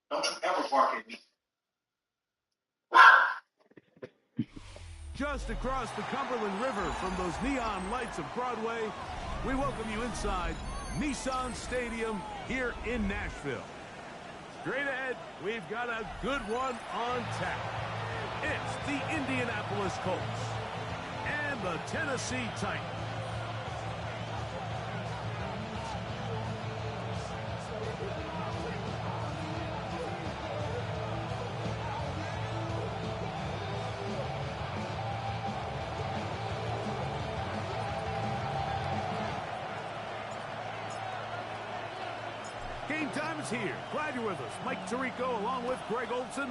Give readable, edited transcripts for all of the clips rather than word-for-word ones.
Don't you ever bark at me. Just across the Cumberland River from those neon lights of Broadway, we welcome you inside Nissan Stadium here in Nashville. Straight ahead, we've got a good one on tap. It's the Indianapolis Colts and the Tennessee Titans. Game time is here. Glad you're with us. Mike Tirico along with Greg Olson.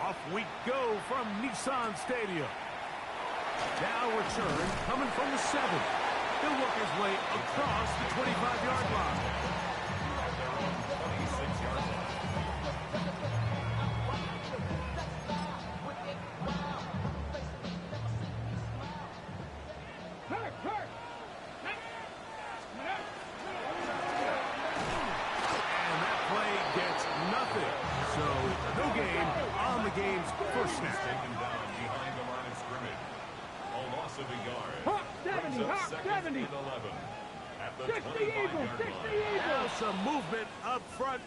Off we go from Nissan Stadium. Now return coming from the 7. He'll work his way across the 25-yard line. Game's first snap. Taken down behind the line of scrimmage. A loss of a yard. Hawk 70, Hawk 70. 11 at the 25-yard line. Now some movement up front.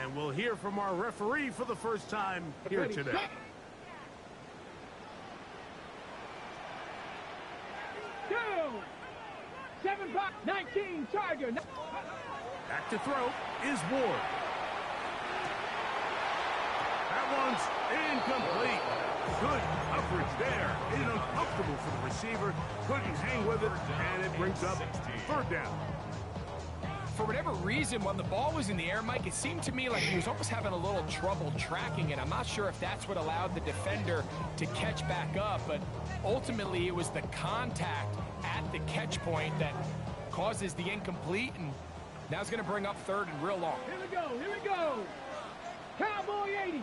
And we'll hear from our referee for the first time here today. Two. 7-19 Tiger. Back to throw is Ward. That one's incomplete. Good coverage there. It is uncomfortable for the receiver. Couldn't hang with it, and it brings up third down. For whatever reason, when the ball was in the air, Mike, it seemed to me like he was almost having a little trouble tracking it. I'm not sure if that's what allowed the defender to catch back up, but ultimately it was the contact at the catch point that causes the incomplete, and now it's going to bring up third and real long. Here we go, here we go. Cowboy 80.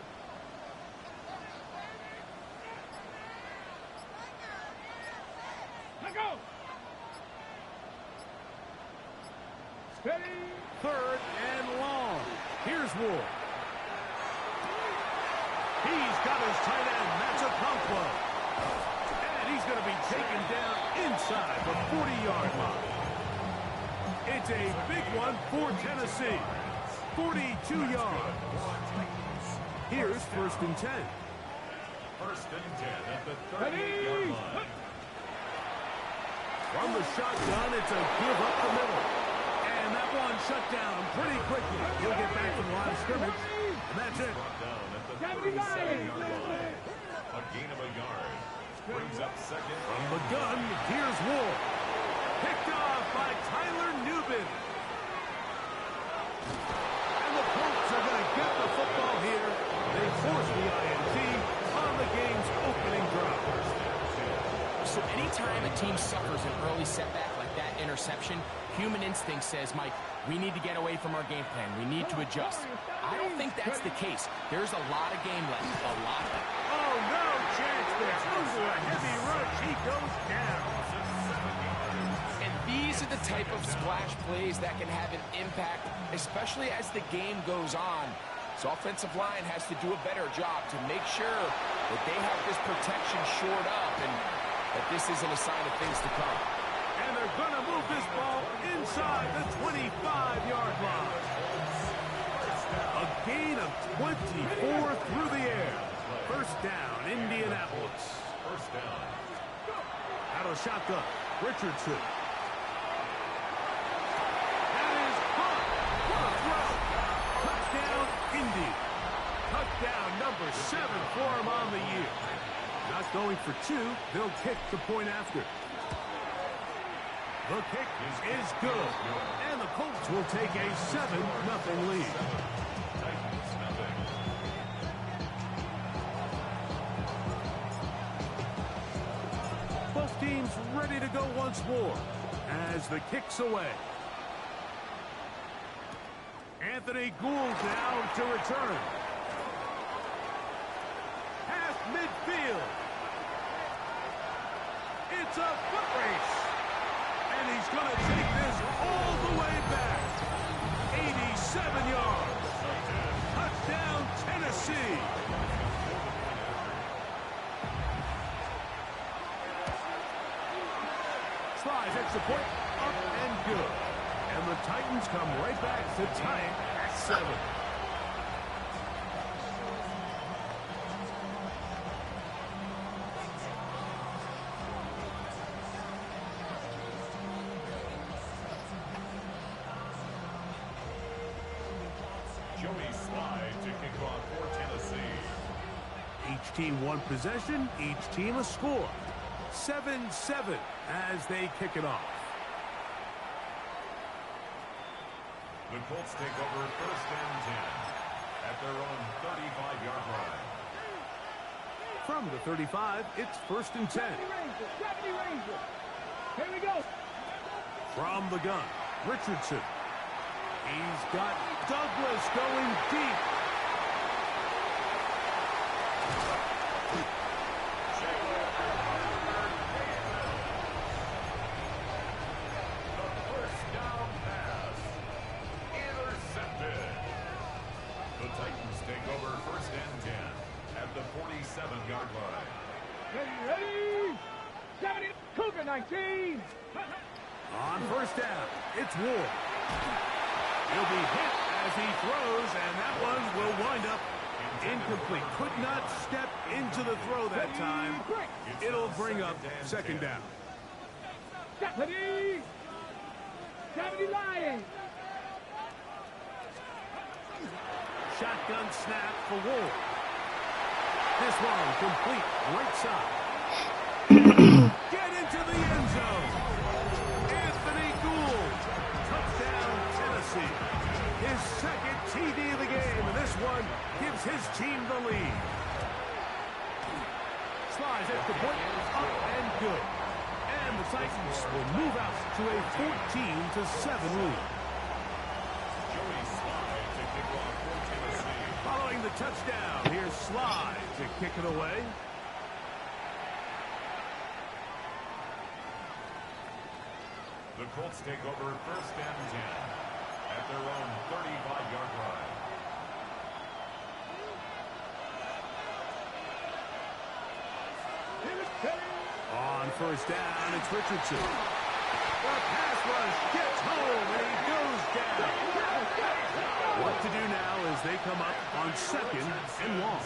Let go. Steady. Third and long. Here's Ward. He's got his tight end, Matsukonkwo. And he's going to be taken down inside the 40-yard line. It's a big one for Tennessee. 42 yards. Here's first and 10. First and 10 at the 38-yard line. From the shotgun, it's a give up the middle. And that one shut down pretty quickly. He'll get back to the line of scrimmage. And that's it. Brought down at the 37-yard line. A gain of a yard. Brings up second. From the gun, here's Ward. Picked off by Tyler Newbin. And the Colts are going to get the football here. They force the INT on the game's opening drive. So anytime a team suffers an early setback like that interception, human instinct says, Mike, we need to get away from our game plan. We need to adjust. I don't think that's the case. There's a lot of game left. A lot. Oh, no chance there. Over a heavy rush. He goes down. And these are the type of splash plays that can have an impact, especially as the game goes on. So offensive line has to do a better job to make sure that they have this protection shored up and that this isn't a sign of things to come. And they're going to move this ball inside the 25-yard line. A gain of 24 through the air. First down, Indianapolis. First down. Out of shotgun, Richardson. That is caught. What a throw. Touchdown, Indy. Touchdown number 7 for him on the year. Not going for 2. They'll kick the point after. The kick is good. And the Colts will take a 7-0 lead. Both teams ready to go once more as the kick's away. Anthony Gould now to return. Past midfield. It's a foot race. And he's going to take this all the way back. 87 yards. Touchdown. Makes the point up and good. And the Titans come right back to tie it at 7. Joey Slide to kick off for Tennessee. Each team one possession, each team a score. 7-7 as they kick it off. The Colts take over 1st and 10 at their own 35-yard line. From the 35, it's 1st and 10. 70 Rangers. Here we go. From the gun, Richardson. He's got Douglas going deep. The first down pass intercepted. The Titans take over 1st and 10 at the 47-yard line. Ready. 70. Cougar 19. On 1st down, it's Ward. He'll be hit as he throws, and that one will wind up incomplete. Could not step into the throw that time. It'll bring up 2nd down. 70. 70 Lions. Shotgun snap for Ward. This one complete right side. Get into the end zone. Anthony Gould. Touchdown, Tennessee. His 2nd TD of the game, and this one gives his team the lead. Slides at the point, up and good. And the Titans will move out to a 14-7 lead. Joey Slide to kick off for Tennessee. Following the touchdown, here's Slide to kick it away. The Colts take over 1st and 10 at their own 35-yard line. On 1st down, it's Richardson. The pass rush gets home, and he goes down. What to do now as they come up on 2nd and long. A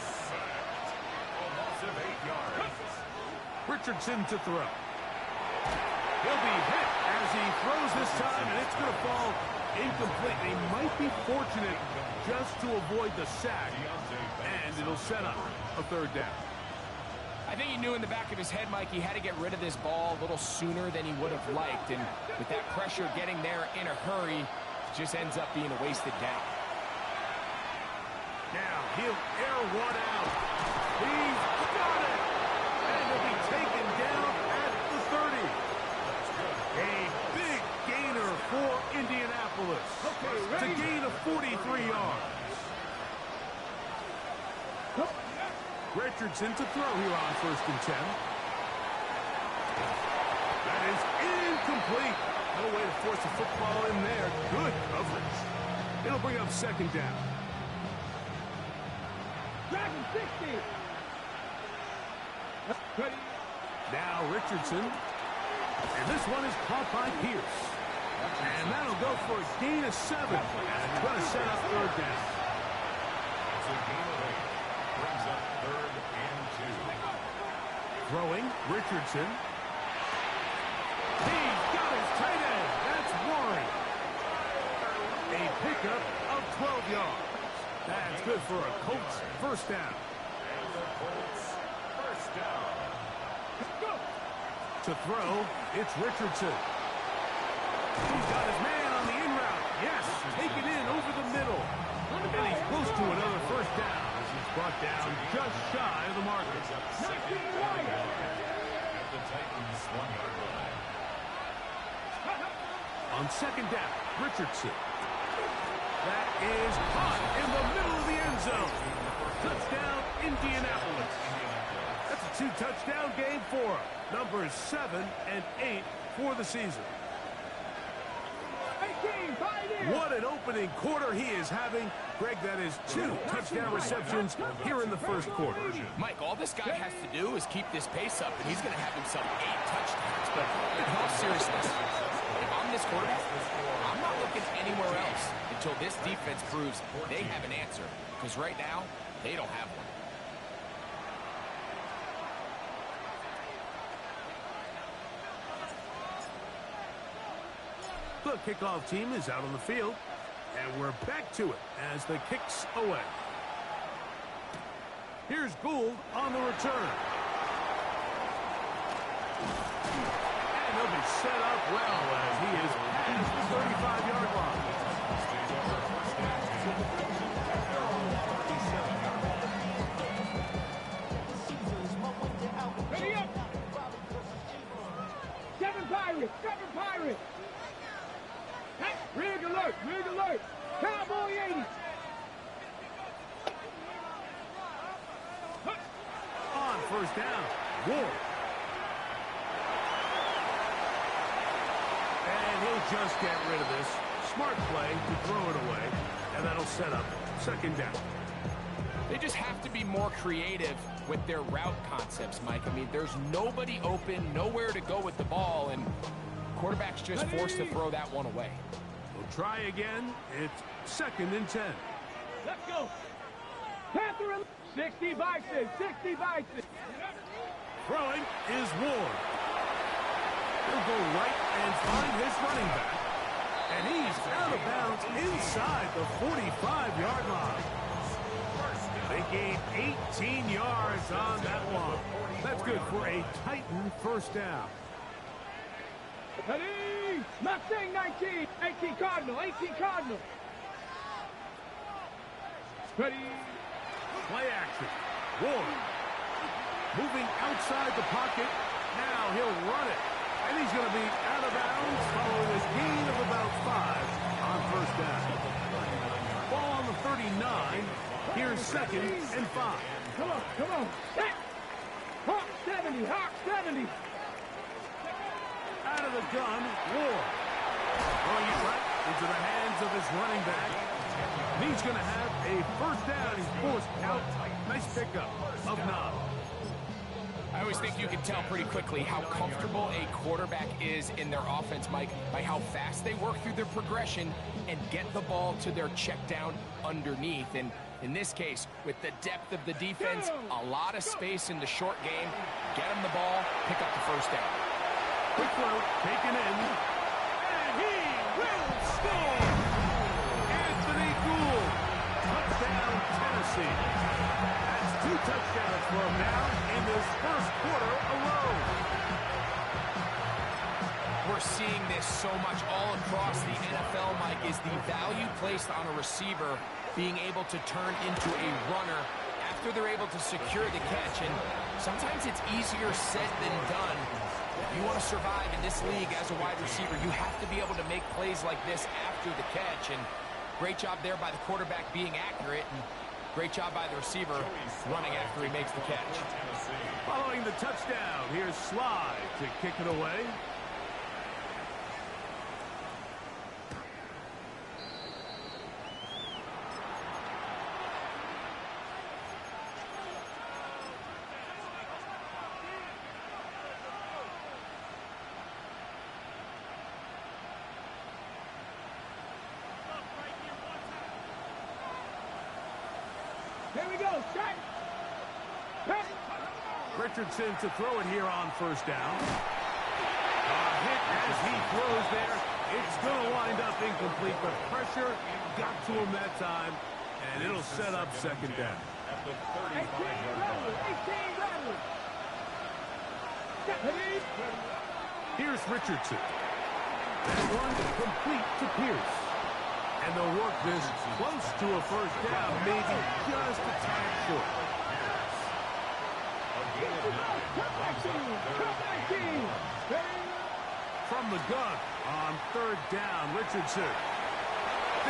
loss of 8 yards. Richardson to throw. He'll be hit as he throws this time, and it's going to fall incomplete. They might be fortunate just to avoid the sack, and it'll set up a 3rd down. I think he knew in the back of his head, Mike, he had to get rid of this ball a little sooner than he would have liked. And with that pressure getting there in a hurry, it just ends up being a wasted down. Now he'll air one out. He's got it. And he'll be taken down at the 30. A big gainer for Indianapolis. To gain of 43 yards. Richardson to throw here on 1st and 10. That is incomplete. No way to force a football in there. Good coverage. It'll bring up 2nd down. Dragon 60. Ready. Now Richardson. And this one is caught by Pierce. And that'll go for a gain of 7. And it's going to set up 3rd down. It's a gain of 8. Brings up 3rd and 2. Throwing, Richardson. He's got his tight end. That's Warren. A pickup of 12 yards. That's good for a Colts 1st down. And the Colts 1st down. To throw, it's Richardson. He's got his man on the in route. Yes, taken in over the middle. And he's close to another 1st down as he's brought down just shy of the marker. At the Titans 1-yard line. On 2nd down, Richardson. That is caught in the middle of the end zone. Touchdown, Indianapolis. That's a 2-touchdown game for him. Numbers 7 and 8 for the season. What an opening quarter he is having. Greg, that is 2 touchdown receptions here in the first quarter. Mike, all this guy has to do is keep this pace up, and he's going to have himself 8 touchdowns. But in all seriousness, if I'm this quarterback, I'm not looking anywhere else until this defense proves they have an answer. Because right now, they don't have one. The kickoff team is out on the field, and we're back to it as the kick's away. Here's Gould on the return. And he'll be set up well as he is past the 35-yard line. Ready up! 7 Pirates! 7 Pirates! Rig alert! Rig alert! Cowboy 80! On first down, Ward. And he'll just get rid of this. Smart play to throw it away, and that'll set up second down. They just have to be more creative with their route concepts, Mike. I mean, there's nobody open, nowhere to go with the ball, and quarterback's just forced to throw that one away. We'll try again. It's second and 10. Let's go! Panther 60 Bison! 60 Bison! Throwing is Ward. He'll go right and find his running back. And he's out of bounds inside the 45-yard line. They gained 18 yards on that one. That's good for a Titan first down. Ready! Mustang 19! 18 Cardinal! 18 Cardinal! Ready! Play action. Ward. Moving outside the pocket. Now he'll run it. And he's going to be out of bounds following a gain of about 5 on first down. Ball on the 39. Here's second and 5. Come on, come on! Hawk 70! Hawk 70! Out of the gun, Ward. Throwing it right into the hands of his running back. He's going to have a first down. He's forced out. Nice pickup of 9. I always think you can tell pretty quickly how comfortable a quarterback is in their offense, Mike, by how fast they work through their progression and get the ball to their check down underneath. And in this case, with the depth of the defense, a lot of space in the short game, get them the ball, pick up the first down. Quick throw, taken in, and he will score! Anthony Gould, touchdown Tennessee. That's 2 touchdowns for him now in this first quarter alone. We're seeing this so much all across the NFL, Mike, is the value placed on a receiver being able to turn into a runner after they're able to secure the catch. And sometimes it's easier said than done. If you want to survive in this league as a wide receiver, you have to be able to make plays like this after the catch. And great job there by the quarterback being accurate, and great job by the receiver running after he makes the catch. Following the touchdown, here's Sly to kick it away. Here we go, set! Richardson to throw it here on first down. Hit as he throws there. It's going to wind up incomplete, but pressure got to him that time, and it'll set up second down. At the 18 35-yard Rebels! line. 18 Rebels! Here's Richardson. That one complete to Pierce. And they'll work this close to a first down, maybe just a tad short. From the gun on third down, Richardson.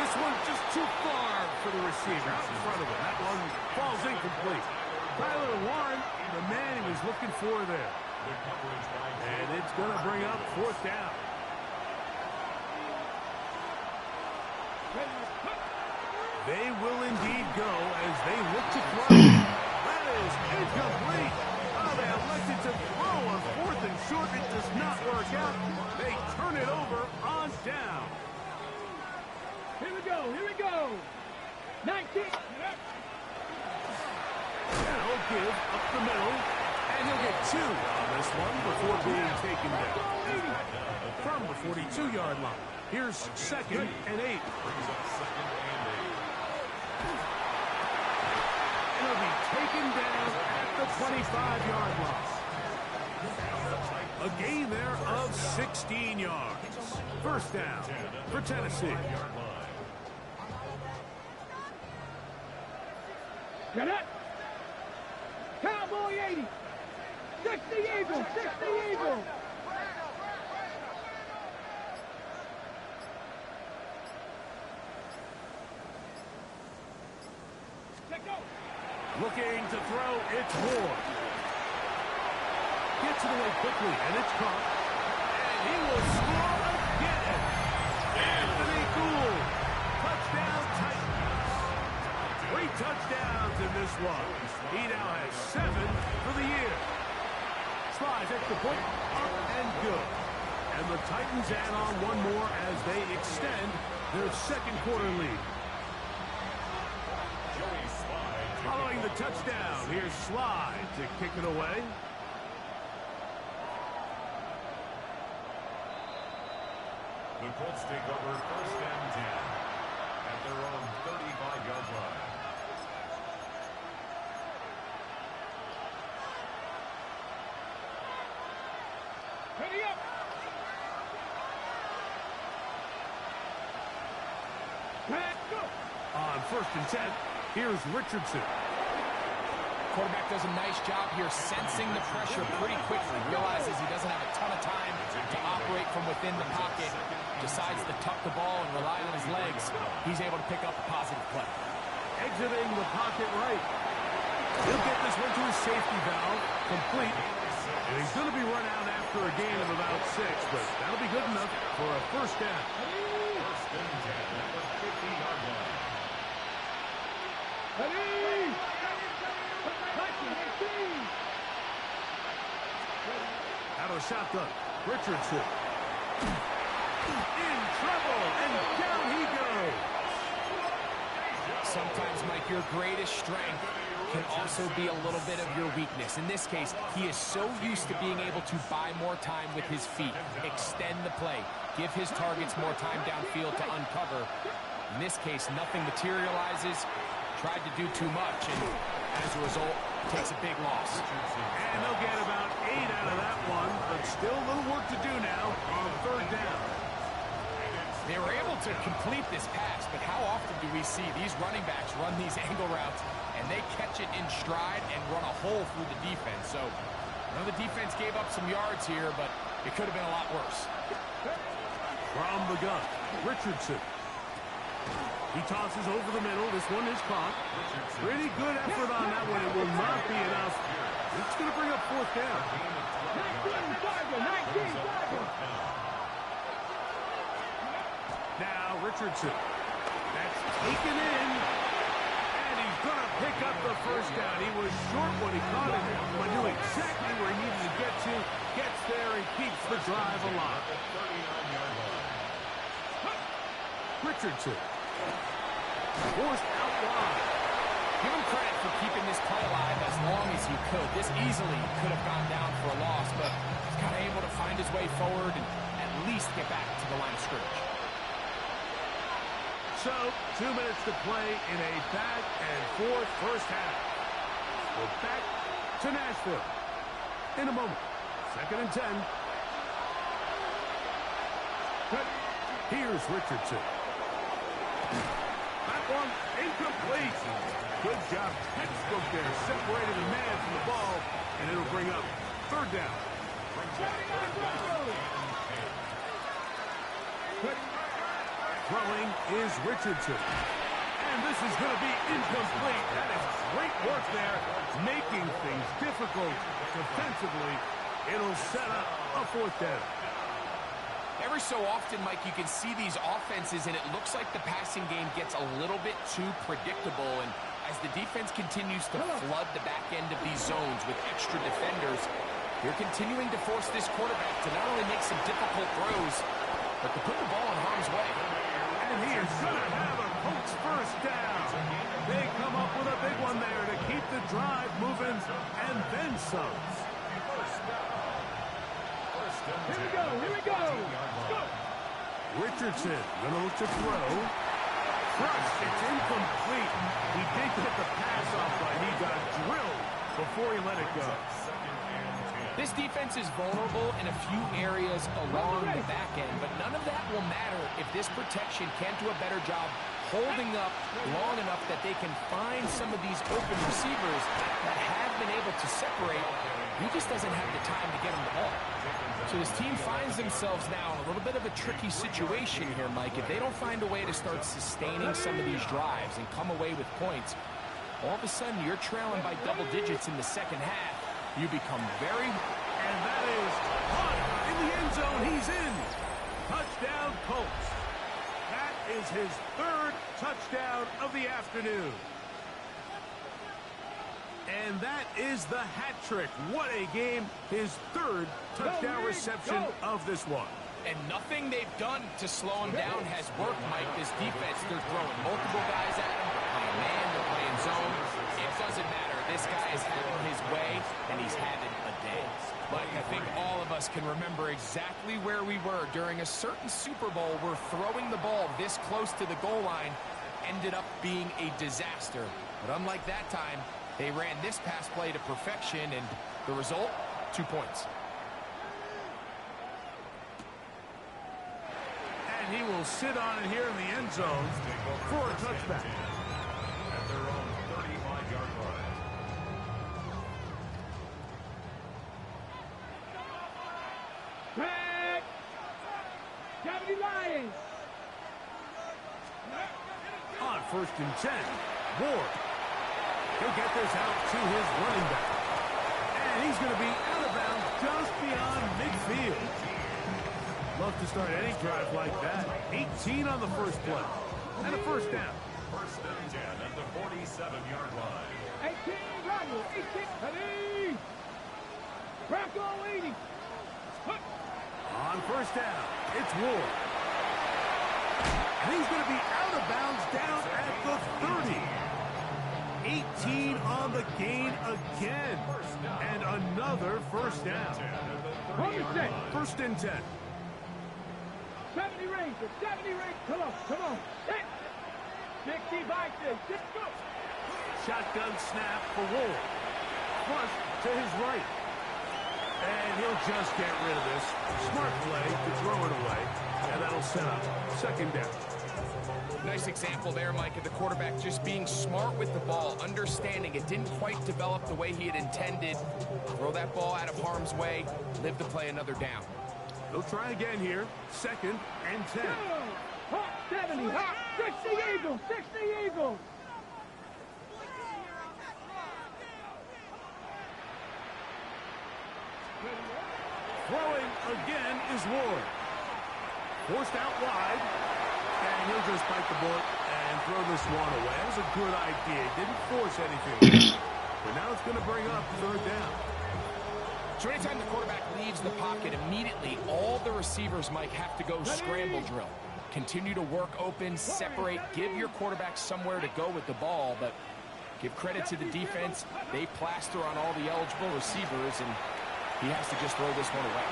This one just too far for the receiver, out in front of him. That one falls incomplete. Tyler Warren, the man he was looking for there. And it's going to bring up fourth down. They will indeed go as they look to throw. That is incomplete. Oh, they elected to throw on 4th and short. It does not work out. They turn it over on down. Here we go. Here we go. 19. And he'll give up the middle. And he'll get 2 on this one before being taken down. From the 42-yard line. Here's 2nd and 8. And he'll be taken down at the 25-yard line. A gain there of 16 yards. First down for Tennessee. Get it. Cowboy 80. 60 Eagles. 60 Eagles. Looking to throw, it's Ward. Gets it away quickly, and it's caught. And he will score again. Anthony Gould. Touchdown Titans. 3 touchdowns in this one. He now has 7 for the year. Slides extra point, up and good. And the Titans add on 1 more as they extend their 2nd quarter lead. Following the touchdown, here's Slide to kick it away. The Colts take over 1st and 10 at their own 35-yard line. Ready up. Let's go. On 1st and 10, here's Richardson. Quarterback does a nice job here sensing the pressure pretty quickly. Realizes he doesn't have a ton of time to operate from within the pocket. Decides to tuck the ball and rely on his legs. He's able to pick up a positive play. Exiting the pocket right. He'll get this one to his safety valve. Complete. And he's going to be run out after a gain of about 6, but that'll be good enough for a first down. 1st and 10 at the 50-yard line. Ready. Out of the shotgun, Richardson. In trouble, and down he goes. Sometimes, Mike, your greatest strength can also be a little bit of your weakness. In this case, he is so used to being able to buy more time with his feet, extend the play, give his targets more time downfield to uncover. In this case, nothing materializes, tried to do too much, and as a result, takes a big loss. And they'll get about 8 out of that one, but still a little work to do now on 3rd down. They were able to complete this pass, but how often do we see these running backs run these angle routes and they catch it in stride and run a hole through the defense? So, I know the defense gave up some yards here, but it could have been a lot worse. From the gun, Richardson. He tosses over the middle. This one is caught. Pretty good effort on that one. It will not be enough. It's going to bring up 4th down. 19. Now Richardson. That's taken in. And he's going to pick up the first down. He was short when he caught it, but knew exactly where he needed to get to. Gets there and keeps the drive alive. Richardson. Forced out wide. Give him credit for keeping this play alive as long as he could. This easily could have gone down for a loss, but he's kind of able to find his way forward and at least get back to the line of scrimmage. So, 2 minutes to play in a back-and-forth first half. We're back to Nashville in a moment. 2nd and 10. Here's Richardson. That one incomplete. Good job. Textbook there. Separated the man from the ball, and it'll bring up 3rd down. Throwing is Richardson. And this is going to be incomplete. That is great work there, making things difficult defensively. It'll set up a 4th down. Every so often, Mike, you can see these offenses, and it looks like the passing game gets a little bit too predictable. And as the defense continues to flood the back end of these zones with extra defenders, they're continuing to force this quarterback to not only make some difficult throws, but to put the ball in harm's way. And he is going to have a Colts first down. They come up with a big one there to keep the drive moving, and then some. Here we go, here we go. Go. Richardson going to look to throw. Crush, it's incomplete. He did get the pass off, but he got drilled before he let it go. This defense is vulnerable in a few areas along the back end, but none of that will matter if this protection can't do a better job holding up long enough that they can find some of these open receivers that have been able to separate. He just doesn't have the time to get him the ball. So this team finds themselves now in a little bit of a tricky situation here, Mike. If they don't find a way to start sustaining some of these drives and come away with points, all of a sudden you're trailing by double digits in the second half. You become very... And that is caught in the end zone. He's in. Touchdown, Colts. That is his third touchdown of the afternoon. And that is the hat trick. What a game. His third touchdown reception of this one. And nothing they've done to slow him down has worked, Mike. This defense, they're throwing multiple guys at him. They're playing man, they're playing zone. It doesn't matter. This guy is having his way, and he's having a day. Mike, I think all of us can remember exactly where we were during a certain Super Bowl where throwing the ball this close to the goal line ended up being a disaster. But unlike that time, they ran this pass play to perfection, and the result, 2 points. And he will sit on it here in the end zone for a touchback. At their own 35-yard line. Back. 70 Lions. On 1st and 10, Ward. He'll get this out to his running back. And he's going to be out of bounds just beyond midfield. Love to start any drive like that. 18 on the first play. And a first down. 1st and 10 at the 47-yard line. 18, Roger. 18, ready. Bronco 80. On first down, it's Ward. And he's going to be out of bounds down at the 30. 18 on the gain again. And another first down. 1st and 10. 70 Ranger, 70 Ranger. Come on, come on. 60 Vikings, 6 go. Shotgun snap for Ward. Flush to his right. And he'll just get rid of this. Smart play to throw it away. And that'll set up 2nd down. Nice example there, Mike, of the quarterback just being smart with the ball, understanding it didn't quite develop the way he had intended. Throw that ball out of harm's way, live to play another down. They'll try again here. 2nd and 10. Hawk 70, Hawk 60 Eagles, 60 Eagles. Throwing again is Ward. Forced out wide. And he'll just bite the bullet and throw this one away. That was a good idea. Didn't force anything. But now it's going to bring up 3rd down. So anytime the quarterback leaves the pocket, immediately all the receivers, Mike, have to go scramble drill. Continue to work open, separate, give your quarterback somewhere to go with the ball, but give credit to the defense. They plaster on all the eligible receivers, and he has to just throw this one away.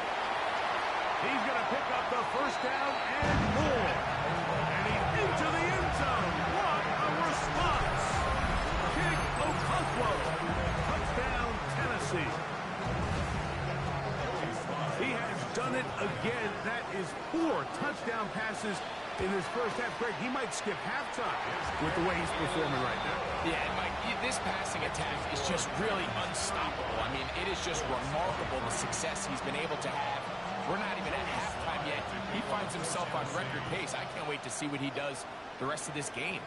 He's going to pick up the first down and more. And he's into the end zone. What a response. King Okonkwo. Touchdown, Tennessee. He has done it again. That is 4 touchdown passes in his first half. Greg, he might skip halftime with the way he's performing right now. Yeah, and Mike, this passing attack is just really unstoppable. I mean, it is just remarkable the success he's been able to have. We're not even at halftime yet. He finds himself on record pace. I can't wait to see what he does the rest of this game.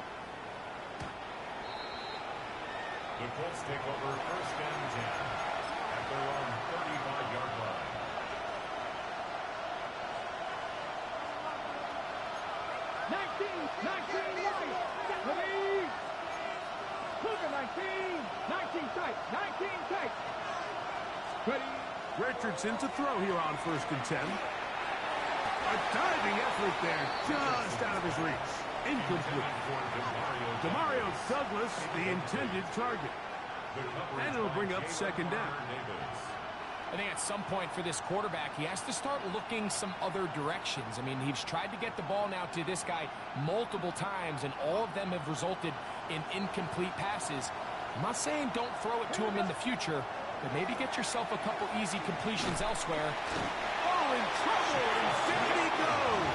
The Colts take over 1st and 10 at their own 35-yard line. right. Ready? Cougar 19. 19 tight. 19 tight. Ready? Richardson to throw here on 1st and 10. A diving effort there, just out of his reach. Incomplete. Demario Douglas, the intended target. And it'll bring up 2nd down. I think at some point for this quarterback, he has to start looking some other directions. I mean, he's tried to get the ball now to this guy multiple times, and all of them have resulted in incomplete passes. I'm not saying don't throw it to him in the future, but maybe get yourself a couple easy completions elsewhere. Oh, in trouble, and down he goes.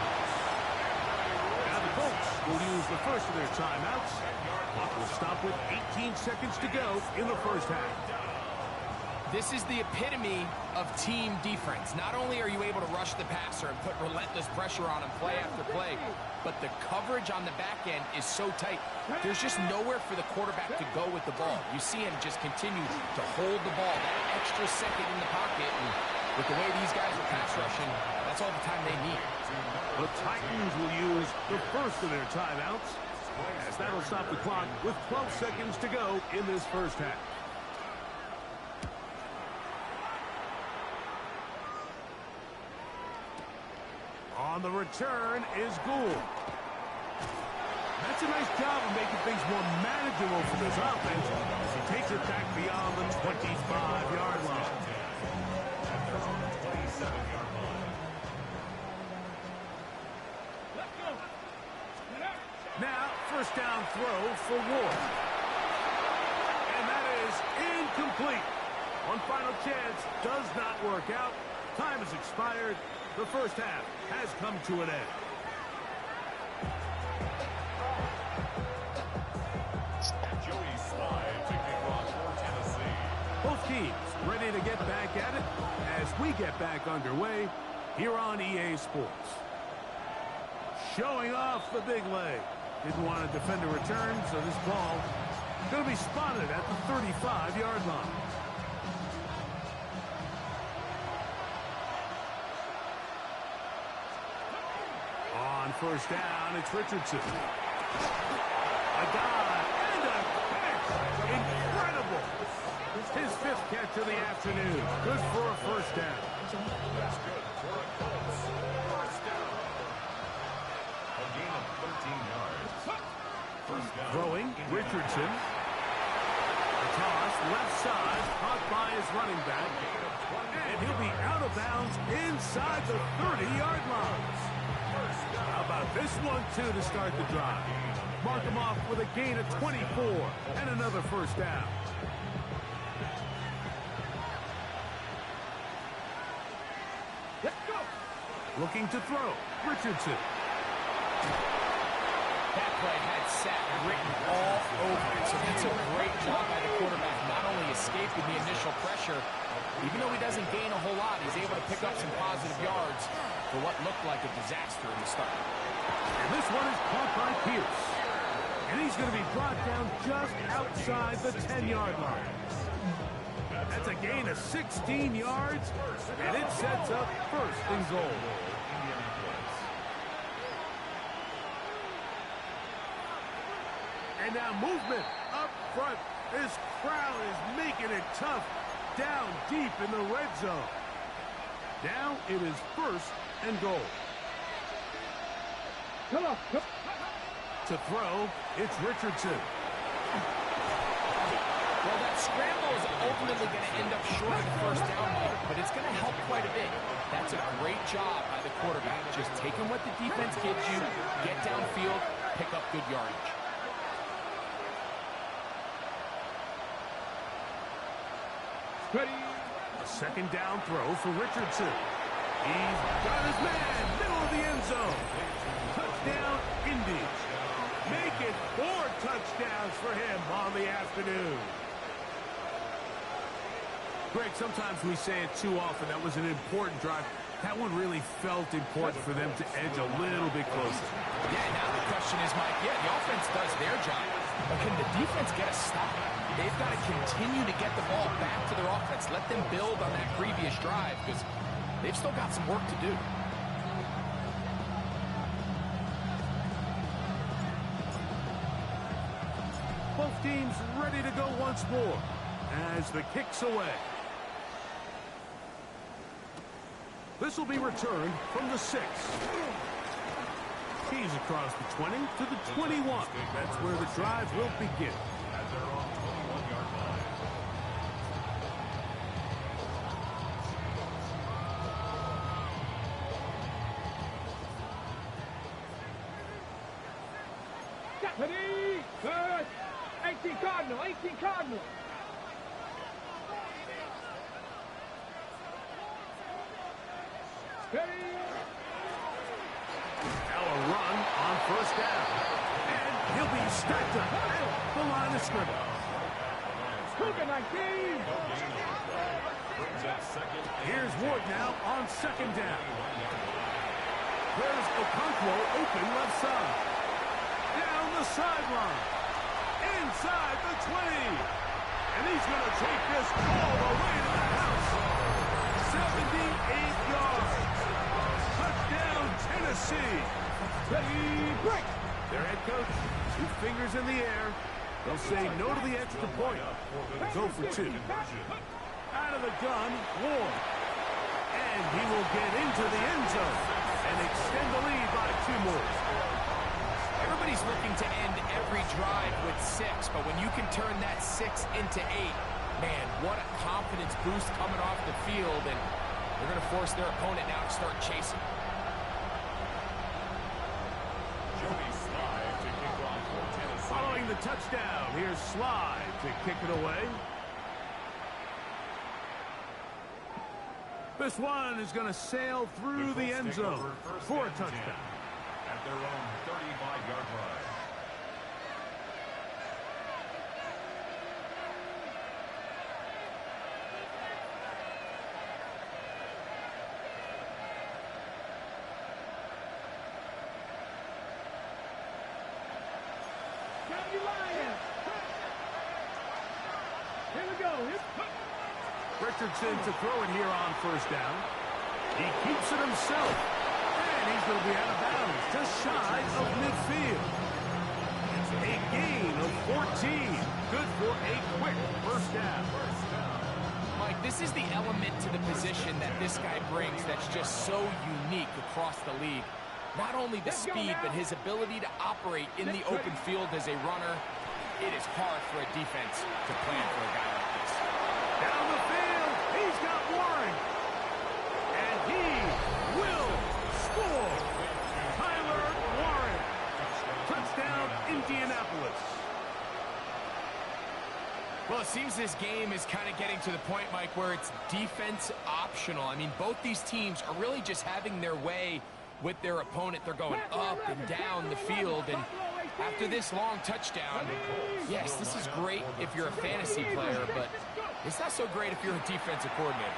Now the Colts will use the first of their timeouts. Clock will stop with 18 seconds to go in the 1st half. This is the epitome of team defense. Not only are you able to rush the passer and put relentless pressure on him play after play, but the coverage on the back end is so tight. There's just nowhere for the quarterback to go with the ball. You see him just continue to hold the ball, that extra second in the pocket, and with the way these guys are pass rushing, that's all the time they need. The Titans will use the first of their timeouts, as that'll stop the clock with 12 seconds to go in this 1st half. On the return is Gould. That's a nice job of making things more manageable for this offense as he takes it back beyond the 25-yard line. Now, 1st down throw for Ward. And that is incomplete. One final chance does not work out. Time has expired. The 1st half has come to an end. Joey Slye picking off for Tennessee. Both teams ready to get back at it as we get back underway here on EA Sports. Showing off the big leg. Didn't want to defend a return, so this ball going to be spotted at the 35-yard line. On 1st down, it's Richardson. A dive and a catch. Incredible. His 5th catch of the afternoon. Good for a 1st down. That's good for a Colts. 1st down. A gain of 13 yards. 1st down. Throwing, Richardson. A toss, left side, caught by his running back. And he'll be out of bounds inside the 30-yard line. How about this one, too, to start the drive? Mark him off with a gain of 24 and another 1st down. Let's go. Looking to throw, Richardson. That play had sack written all over it, so that's a great job by the quarterback, not only escaping the initial pressure, even though he doesn't gain a whole lot, he's able to pick up some positive yards for what looked like a disaster in the start. And this one is caught by Pierce. And he's going to be brought down just outside the 10-yard line. That's a gain of 16 yards, and it sets up 1st and goal. And now movement up front. This crowd is making it tough down deep in the red zone. Now it is 1st and goal. Come on. To throw, it's Richardson. Well, that scramble is ultimately going to end up short of the 1st down mark, but it's going to help quite a bit. That's a great job by the quarterback. Just taking what the defense gives you, get downfield, pick up good yardage. Ready. A 2nd down throw for Richardson. He's got his man, middle of the end zone. Touchdown, Indy. Make it 4 touchdowns for him on the afternoon. Greg, sometimes we say it too often. That was an important drive. That one really felt important for them to edge a little bit closer. Yeah, now the question is, Mike, yeah, the offense does their job, but can the defense get a stop? They've got to continue to get the ball back to their offense. Let them build on that previous drive because they've still got some work to do. teams ready to go once more as the kick's away. This will be returned from the 6. He's across the 20 to the 21. That's where the drive will begin. At their own 21-yard line. Ready, good. 18 Cardinal, 18 Cardinal. Ready. Now a run on first down. And he'll be stacked up at the line of scrimmage. Cougar 19. Brings up second. Here's Ward now on second down. There's Okonkwo open left side. Down the sideline. Inside the 20. And he's going to take this all the way to the house. 78 yards. Touchdown, Tennessee. Ready, break. Their head coach, 2 fingers in the air. They'll say no to the extra point. Go for 2. Out of the gun, Ward. And he will get into the end zone and extend the lead by 2 more. Everybody's looking to end every drive with 6, but when you can turn that 6 into 8, man, what a confidence boost coming off the field, and they're going to force their opponent now to start chasing. Following the touchdown, here's Sly to kick it away. This one is going to sail through the end zone for a touchdown. At their own 35-yard line. Here we go. Richardson to throw it here on first down. He keeps it himself. And he's going to be out of bounds, just shy of midfield. A gain of 14. Good for a quick first down. Mike, this is the element to the position that this guy brings that's just so unique across the league. Not only the speed, but his ability to operate in the open field as a runner. It is hard for a defense to plan for a guy like this. Down the field, he's got Warren. And he will score. Tyler Warren. Touchdown, Indianapolis. Well, it seems this game is kind of getting to the point, Mike, where it's defense optional. I mean, both these teams are really just having their way with their opponent. They're going up and down the field, and after this long touchdown, yes, this is great if you're a fantasy player, but it's not so great if you're a defensive coordinator.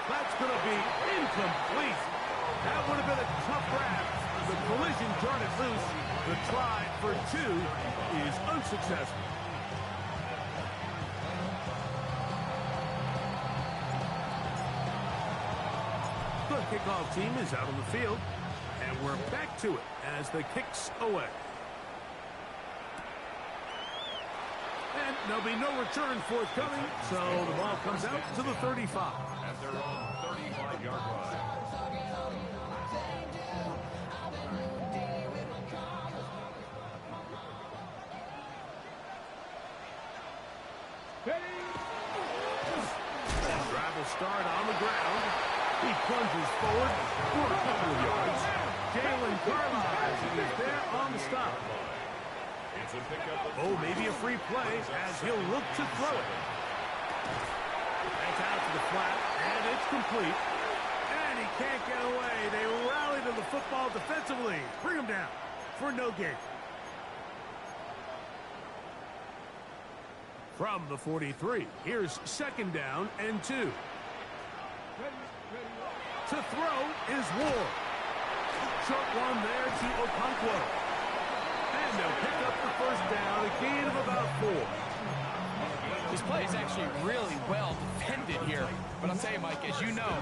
That's going to be incomplete. That would have been a tough grab. The collision turned it loose. The try for 2 is unsuccessful. The kickoff team is out on the field, and we're back to it as the kick's away. And there'll be no return forthcoming, so the ball comes out to the 35. At their own 35-yard line. Drive will start on the ground. He plunges forward for a couple of yards. Jalen Carlisle is there on the stop. Oh, maybe a free play as he'll look to throw it. That's out to the flat, and it's complete. And he can't get away. They rally to the football defensively. Bring him down for no gain. From the 43, here's second down and 2. To throw is Ward. Short one there to Okonkwo. And they'll pick up the first down, a gain of about 4. This play is actually really well defended here. But I'll tell you, Mike, as you know,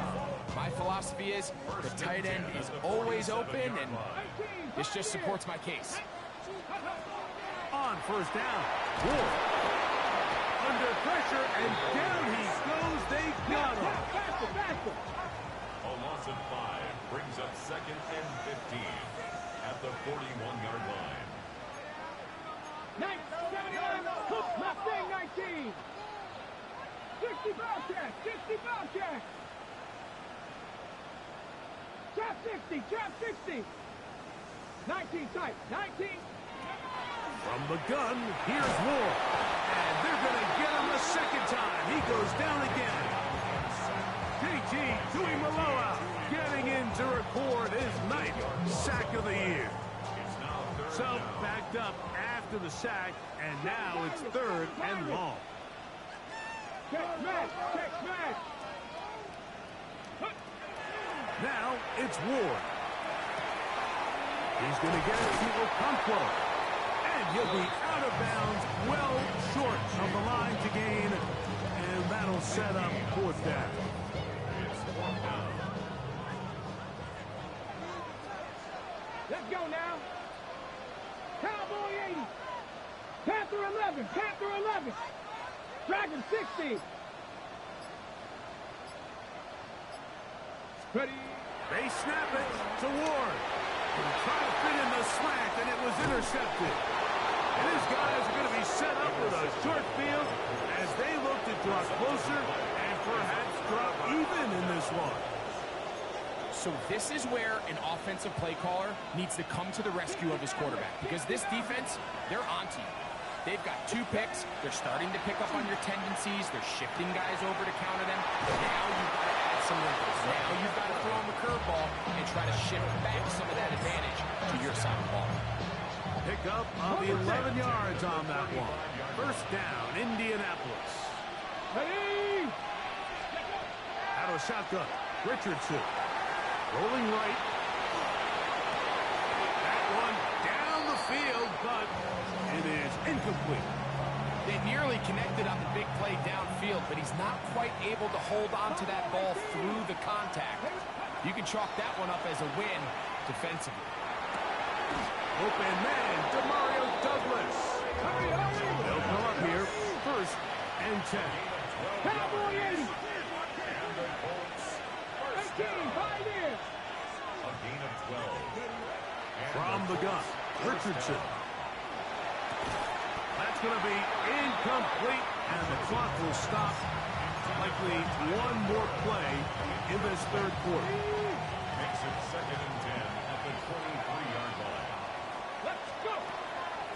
my philosophy is the tight end is always open, and this just supports my case. On first down. Ward under pressure, and down he goes. They got him. Faster, faster. A loss of 5 brings up 2nd and 15 at the 41-yard line. 79, Mustang 19. 60 ball check, 60 ball check. Trap 60, trap 60. 19 tight, 19. From the gun, here's Ward. And they're going to get him a second time. He goes down again. JT Tuimoloau getting in to record his 9th sack of the year. So backed up after the sack, and now it's 3rd and long. Check smash, check smash. Now it's Ward. He's going to get it to Okonkwo. And he'll be out of bounds, well short of the line to gain. And that'll set up 4th down. Let's go now. Cowboy 80. Panther 11, Panther 11. Dragon 60. Ready. They snap it to Ward. He tried to fit in the slant, and it was intercepted. And his guys are going to be set up with a short field as they look to draw closer and perhaps drop even in this one. So this is where an offensive play caller needs to come to the rescue of his quarterback, because this defense, they're onto you. They've got 2 picks. They're starting to pick up on your tendencies. They're shifting guys over to counter them. Now you've got to add some wrinkles. Now you've got to throw them a curveball and try to shift back some of that advantage to your side of the ball. Pick up of 11 yards on that one. First down, Indianapolis. Ready. Out of shotgun, Richardson. Rolling right. That one down the field, but it is incomplete. They nearly connected on the big play downfield, but he's not quite able to hold on to that ball through the contact. You can chalk that one up as a win defensively. Open man, Demario Douglas. They'll come up here, 1st and 10. Cowboy 80. 18, 5 years. A gain of 12. From the gun, Richardson. That's going to be incomplete, and the clock will stop. Likely one more play in this 3rd quarter. Makes it 2nd and 10 at the 23-yard line. Let's go.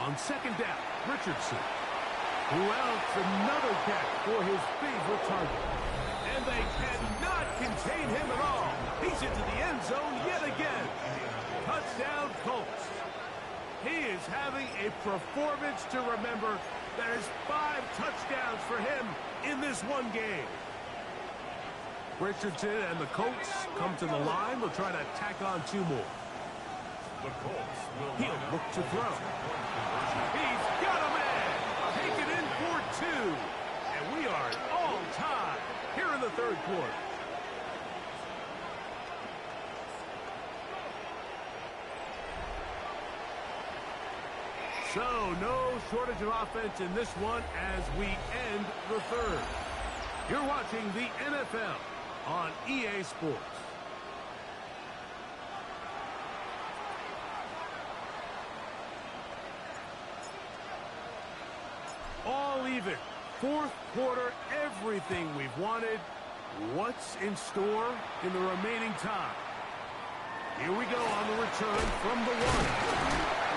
On 2nd down, Richardson. Who else? Another catch for his favorite target. And they cannot contain him at all. He's into the end zone yet again. Touchdown, Colts. He is having a performance to remember. That is 5 touchdowns for him in this one game. Richardson and the Colts come to the line. They'll try to tack on 2 more. The Colts will He'll look to throw. He's got a man. Take it in for 2. And we are all tied here in the 3rd quarter. So, no shortage of offense in this one as we end the 3rd. You're watching the NFL on EA Sports. All even. 4th quarter, everything we've wanted. What's in store in the remaining time? Here we go on the return from the 1.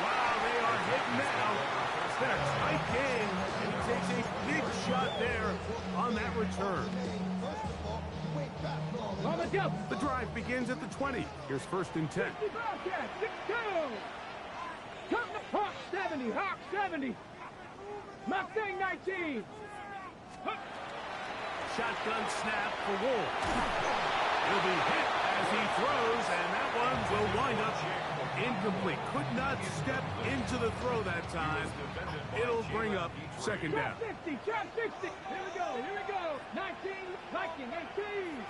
Wow, they are hitting now. It's been a tight game, and he takes a big shot there on that return. On the jump. The drive begins at the 20. Here's 1st and 10. 60 Bobcat, 6-2. Hawk 70, Hawk 70. Mustang 19. Shotgun snap for Wolf. He'll be hit as he throws, and that one will wind up incomplete. Could not step into the throw that time. It'll bring up 2nd down. Trap 60, trap 60. Here we go, here we go. 19, Viking 18.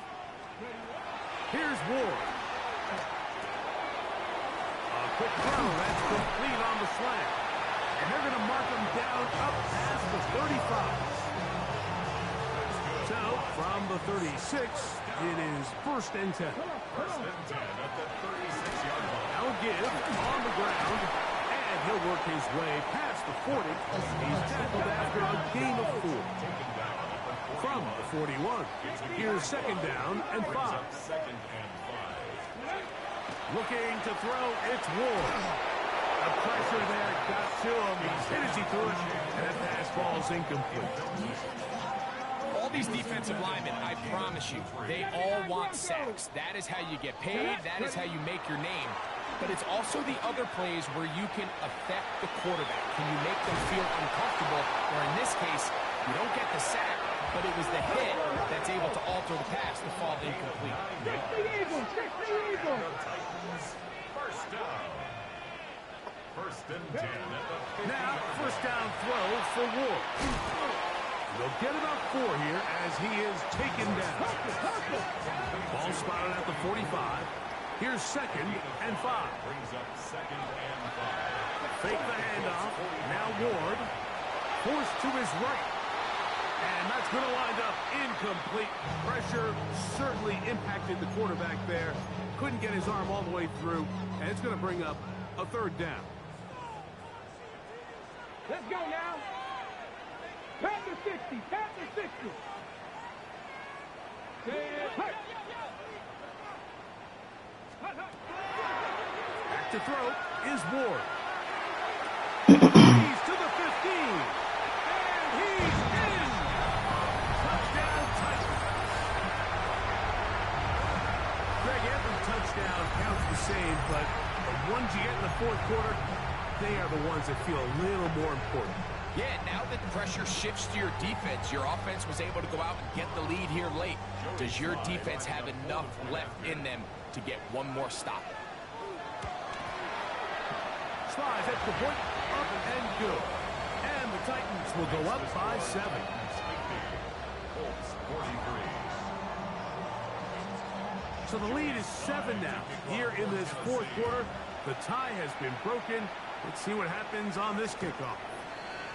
Here's Ward. A quick throw, that's complete on the slant. And they're going to mark him down up past the 35. So, from the 36, it is 1st and 10. First and 10 at the 36-yard line. Now give on the ground, and he'll work his way past the 40. He's tackled after a gain of 4. Taken down at the 41. From the 41, here's 2nd down and 5. Second and 5. Looking to throw, it's Ward. The pressure there got to him. He's hit as he threw it, and that pass falls incomplete. All these defensive linemen, I promise you, they all want sacks. That is how you get paid. That is how you make your name. But it's also the other plays where you can affect the quarterback. Can you make them feel uncomfortable? Or in this case, you don't get the sack, but it was the hit that's able to alter the pass to fall incomplete. 60 Eagles, 60 Eagles. First down. First and 10 at the 50. Now, 1st down throw for Ward. They'll get about 4 here as he is taken down. Ball spotted at the 45. Here's 2nd and 5. Brings up 2nd and 5. Fake the handoff. Now Ward forced to his right. And that's going to wind up incomplete. Pressure certainly impacted the quarterback there. Couldn't get his arm all the way through. And it's going to bring up a 3rd down. Let's go now. Panther 60, Panther 60. Back to throw is Ward. He's to the 15. And he's in. Touchdown, Titans. Greg, every touchdown counts the same, but the ones you get in the 4th quarter, they are the ones that feel a little more important. Yeah, now that pressure shifts to your defense, your offense was able to go out and get the lead here late. Does your defense have enough left in them to get one more stop? Slides at the point, up and good. And the Titans will go up by 7. Colts 43. So the lead is 7 now. Here in this 4th quarter, the tie has been broken. Let's see what happens on this kickoff.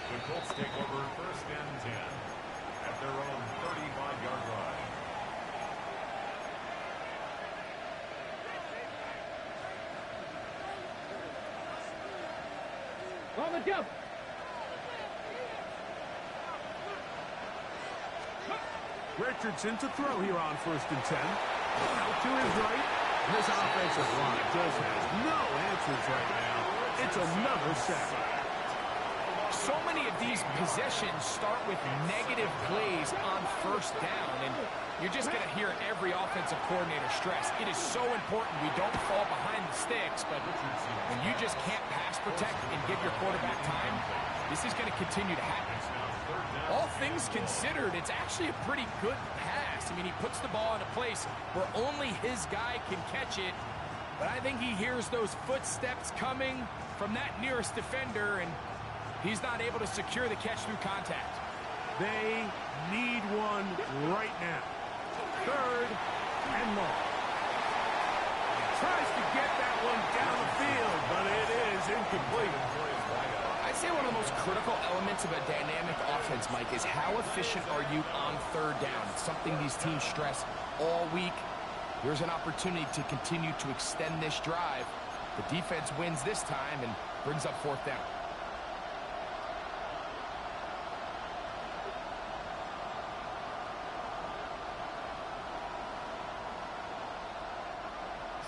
The Colts take over 1st and 10 at their own 35-yard line. On the jump. Richardson to throw here on 1st and 10. Out to his right. This offensive line just has no answers right now. It's another sack. So many of these possessions start with negative plays on 1st down, and you're just going to hear every offensive coordinator stress. It is so important we don't fall behind the sticks, but when you just can't pass protect and give your quarterback time, this is going to continue to happen. All things considered, it's actually a pretty good pass. I mean, he puts the ball in a place where only his guy can catch it, but I think he hears those footsteps coming from that nearest defender, and he's not able to secure the catch through contact. They need one right now. 3rd and long. Tries to get that one down the field, but it is incomplete. I'd say one of the most critical elements of a dynamic offense, Mike, is how efficient are you on 3rd down. It's something these teams stress all week. Here's an opportunity to continue to extend this drive. The defense wins this time and brings up 4th down.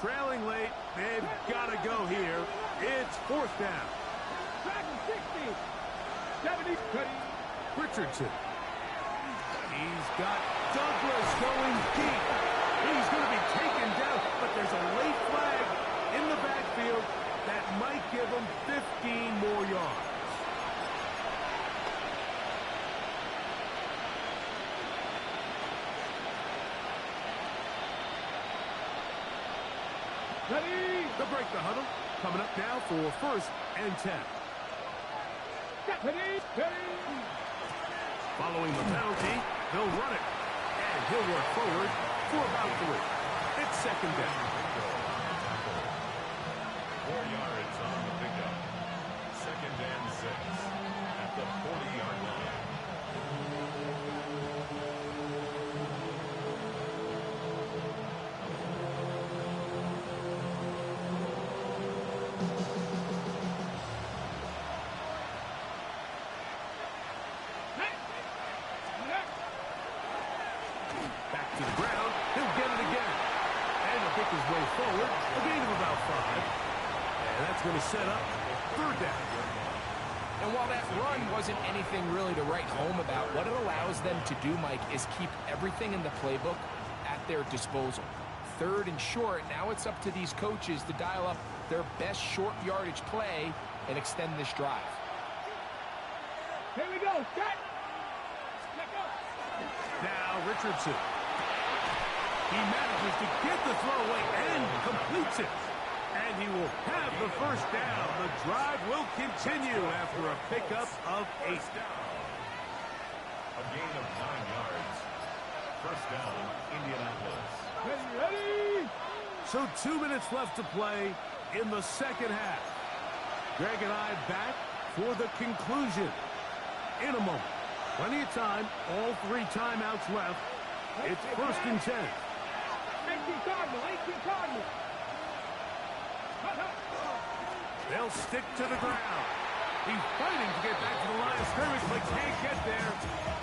Trailing late, they've got to go here. It's 4th down. 60, 70, Richardson. He's got Douglas going deep. He's going to be taken down, but there's a late flag in the backfield that might give him 15 more yards. ready. They'll break the huddle. Coming up now for 1st and 10. Ready, ready. Following the penalty, they'll run it. And he'll work forward for about 3. It's 2nd down. 4 yards on the pickup. 2nd and 6. to the ground. He'll get it again. And he'll pick his way forward. A gain of about 5. And that's going to set up third down. And while that run wasn't anything really to write home about, what it allows them to do, Mike, is keep everything in the playbook at their disposal. Third and short, now it's up to these coaches to dial up their best short yardage play and extend this drive. Here we go. Set. Now Richardson. He manages to get the throw away and completes it. And he will have the first down. The drive will continue after a pickup of 8. A gain of 9 yards. First down, Indianapolis. Ready. So 2 minutes left to play in the second half. Greg and I back for the conclusion in a moment. Plenty of time. All 3 timeouts left. It's first and 10. 18 Cardinal. 18 Cardinal. They'll stick to the ground. He's fighting to get back to the line of scrimmage, but can't get there.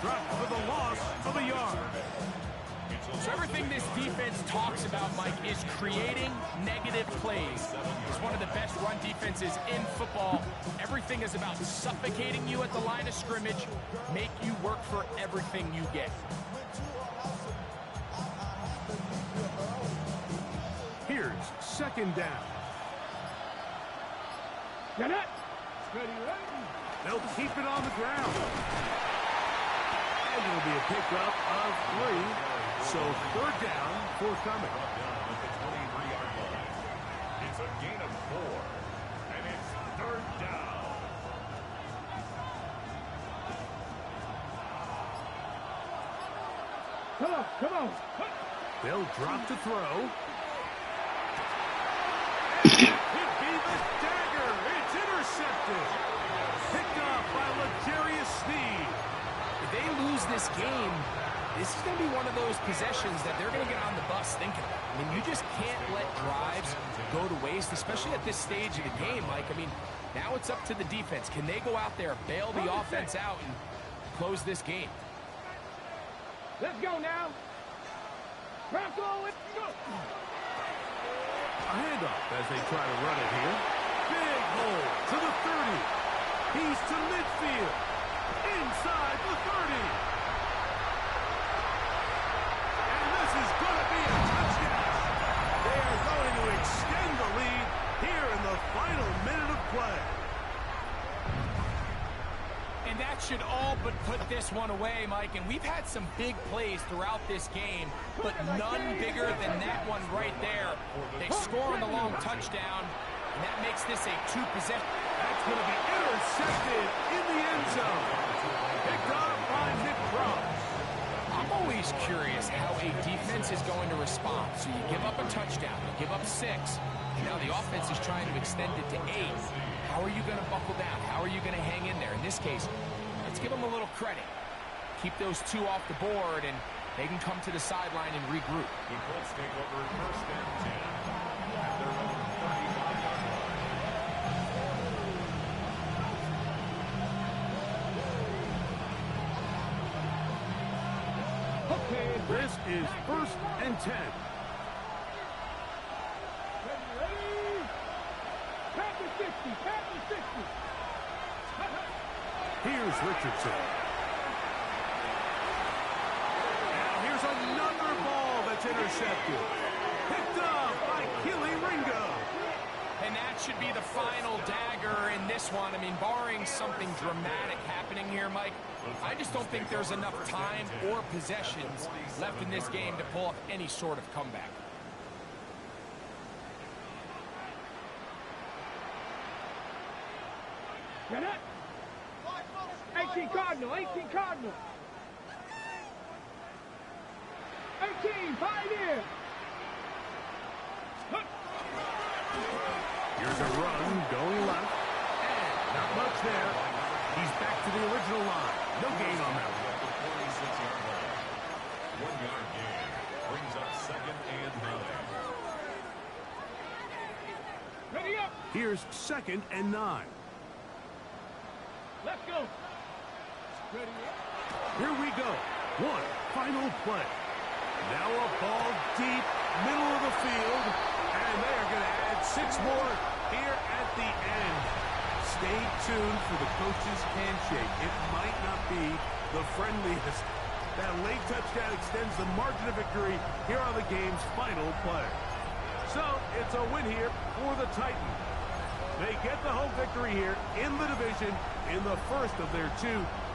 Dropped for the loss of a yard. So everything this defense talks about, Mike, is creating negative plays. It's one of the best run defenses in football. Everything is about suffocating you at the line of scrimmage, make you work for everything you get. Here's second down. Get it. Ready. They'll keep it on the ground. And it'll be a pickup of 3. So third down forthcoming. At the 23-yard line. It's a gain of 4. And it's third down. Come on. They'll drop to throw. Could be the dagger. It's intercepted. Picked off by L'Jarius Sneed. If they lose this game, this is going to be one of those possessions that they're going to get on the bus thinking about. I mean, you just can't let drives go to waste, especially at this stage of the game, Mike. I mean, now it's up to the defense. Can they go out there, bail the offense out, and close this game? Let's go now. Bronco, let's go. A handoff as they try to run it here. Big hole to the 30. He's to midfield. Inside the 30. And this is going to be a touchdown. They are going to extend the lead here in the final minute of play. And that should all but put this one away, Mike. And we've had some big plays throughout this game, but none bigger than that one right there. They score on the long touchdown, and that makes this a 2-possession. That's going to be intercepted in the end zone. Picked up by Nick Cross. I'm always curious how a defense is going to respond. So you give up a touchdown, you give up 6. Now the offense is trying to extend it to 8. How are you going to buckle down? How are you going to hang in there? In this case, let's give them a little credit. Keep those 2 off the board, and they can come to the sideline and regroup. The Colts take over first and 10 at their own 35-yard line. Okay. This is first and 10. Ready. Pass 60. Here's Richardson. Now here's another ball that's intercepted. Picked up by Keely Ringo. And that should be the final dagger in this one. I mean, barring something dramatic happening here, Mike, I just don't think there's enough time or possessions left in this game to pull off any sort of comeback. Get it. 18 Cardinal. 18 Cardinal. 18 Pioneer. Here's a run going left. And not much there. He's back to the original line. No gain on that one. At the 46-yard line. 1-yard gain brings up second and 9. Ready up. Here's second and 9. Let's go. Ready up. Here we go. One final play. Now a ball deep, middle of the field, and they are going to add 6 more here at the end. Stay tuned for the coach's handshake. It might not be the friendliest. That late touchdown extends the margin of victory here on the game's final play. So it's a win here for the Titans. They get the home victory here in the division in the first of their 2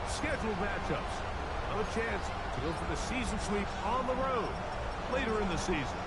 scheduled matchups. A chance to go for the season sweep on the road later in the season.